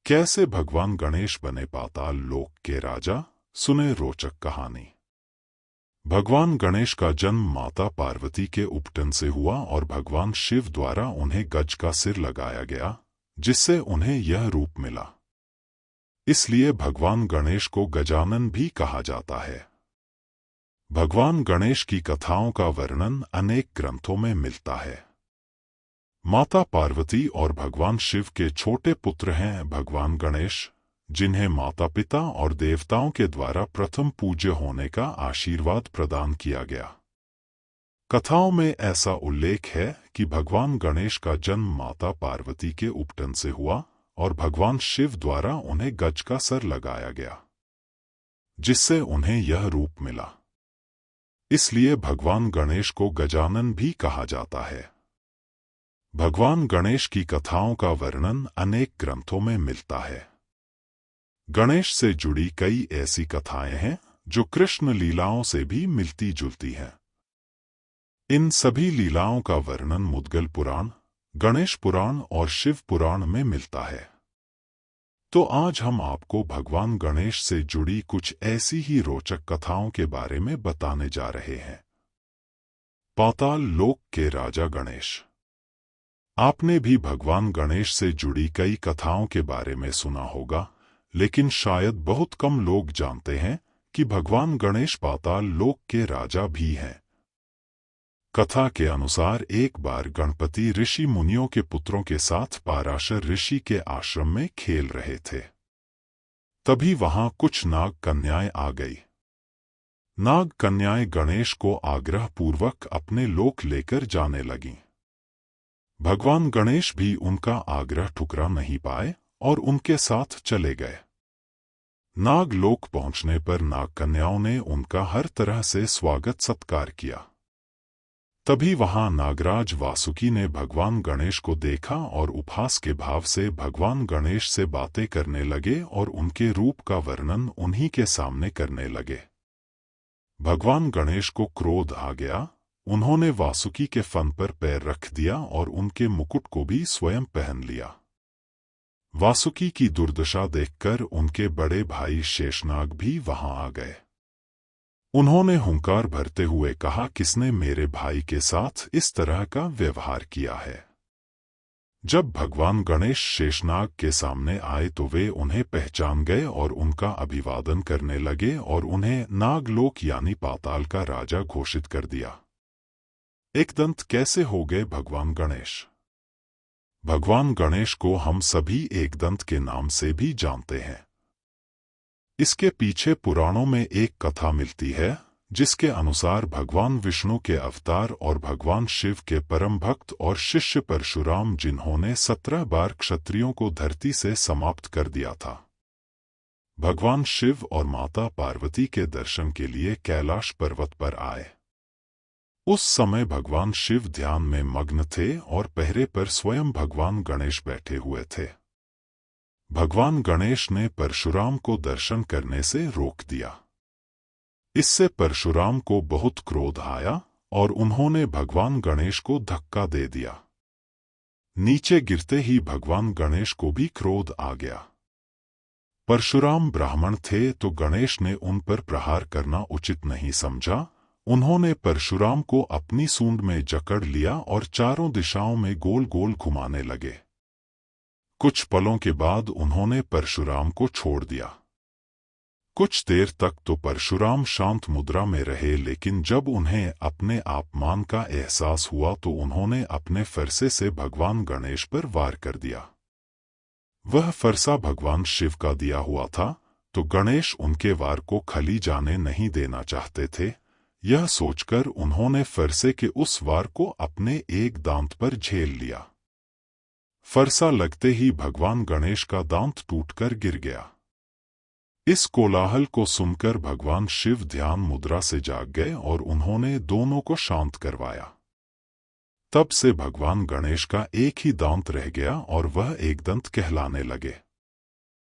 कैसे भगवान गणेश बने पाताल लोक के राजा, सुने रोचक कहानी। भगवान गणेश का जन्म माता पार्वती के उपटन से हुआ और भगवान शिव द्वारा उन्हें गज का सिर लगाया गया, जिससे उन्हें यह रूप मिला। इसलिए भगवान गणेश को गजानन भी कहा जाता है। भगवान गणेश की कथाओं का वर्णन अनेक ग्रंथों में मिलता है। माता पार्वती और भगवान शिव के छोटे पुत्र हैं भगवान गणेश, जिन्हें माता पिता और देवताओं के द्वारा प्रथम पूज्य होने का आशीर्वाद प्रदान किया गया। कथाओं में ऐसा उल्लेख है कि भगवान गणेश का जन्म माता पार्वती के उपटन से हुआ और भगवान शिव द्वारा उन्हें गज का सर लगाया गया, जिससे उन्हें यह रूप मिला। इसलिए भगवान गणेश को गजानन भी कहा जाता है। भगवान गणेश की कथाओं का वर्णन अनेक ग्रंथों में मिलता है। गणेश से जुड़ी कई ऐसी कथाएं हैं जो कृष्ण लीलाओं से भी मिलती जुलती हैं। इन सभी लीलाओं का वर्णन मुद्गल पुराण, गणेश पुराण और शिव पुराण में मिलता है। तो आज हम आपको भगवान गणेश से जुड़ी कुछ ऐसी ही रोचक कथाओं के बारे में बताने जा रहे हैं। पाताल लोक के राजा गणेश। आपने भी भगवान गणेश से जुड़ी कई कथाओं के बारे में सुना होगा, लेकिन शायद बहुत कम लोग जानते हैं कि भगवान गणेश पाताल लोक के राजा भी हैं। कथा के अनुसार एक बार गणपति ऋषि मुनियों के पुत्रों के साथ पाराशर ऋषि के आश्रम में खेल रहे थे। तभी वहां कुछ नाग कन्याएं आ गई। नाग कन्याएं गणेश को आग्रह पूर्वक अपने लोक लेकर जाने लगीं। भगवान गणेश भी उनका आग्रह ठुकरा नहीं पाए और उनके साथ चले गए। नाग लोक पहुंचने पर नाग कन्याओं ने उनका हर तरह से स्वागत सत्कार किया। तभी वहां नागराज वासुकी ने भगवान गणेश को देखा और उपहास के भाव से भगवान गणेश से बातें करने लगे और उनके रूप का वर्णन उन्हीं के सामने करने लगे। भगवान गणेश को क्रोध आ गया। उन्होंने वासुकी के फन पर पैर रख दिया और उनके मुकुट को भी स्वयं पहन लिया। वासुकी की दुर्दशा देखकर उनके बड़े भाई शेषनाग भी वहां आ गए। उन्होंने हुंकार भरते हुए कहा, किसने मेरे भाई के साथ इस तरह का व्यवहार किया है। जब भगवान गणेश शेषनाग के सामने आए तो वे उन्हें पहचान गए और उनका अभिवादन करने लगे और उन्हें नागलोक यानी पाताल का राजा घोषित कर दिया। एकदंत कैसे हो गए भगवान गणेश? भगवान गणेश को हम सभी एकदंत के नाम से भी जानते हैं। इसके पीछे पुराणों में एक कथा मिलती है, जिसके अनुसार भगवान विष्णु के अवतार और भगवान शिव के परम भक्त और शिष्य परशुराम, जिन्होंने 17 बार क्षत्रियों को धरती से समाप्त कर दिया था, भगवान शिव और माता पार्वती के दर्शन के लिए कैलाश पर्वत पर आए। उस समय भगवान शिव ध्यान में मग्न थे और पहरे पर स्वयं भगवान गणेश बैठे हुए थे। भगवान गणेश ने परशुराम को दर्शन करने से रोक दिया। इससे परशुराम को बहुत क्रोध आया और उन्होंने भगवान गणेश को धक्का दे दिया। नीचे गिरते ही भगवान गणेश को भी क्रोध आ गया। परशुराम ब्राह्मण थे तो गणेश ने उन पर प्रहार करना उचित नहीं समझा। उन्होंने परशुराम को अपनी सूंड में जकड़ लिया और चारों दिशाओं में गोल गोल घुमाने लगे। कुछ पलों के बाद उन्होंने परशुराम को छोड़ दिया। कुछ देर तक तो परशुराम शांत मुद्रा में रहे, लेकिन जब उन्हें अपने अपमान का एहसास हुआ तो उन्होंने अपने फरसे से भगवान गणेश पर वार कर दिया। वह फरसा भगवान शिव का दिया हुआ था, तो गणेश उनके वार को खली जाने नहीं देना चाहते थे। यह सोचकर उन्होंने फरसे के उस वार को अपने एक दांत पर झेल लिया। फरसा लगते ही भगवान गणेश का दांत टूटकर गिर गया। इस कोलाहल को सुनकर भगवान शिव ध्यान मुद्रा से जाग गए और उन्होंने दोनों को शांत करवाया। तब से भगवान गणेश का एक ही दांत रह गया और वह एकदंत कहलाने लगे।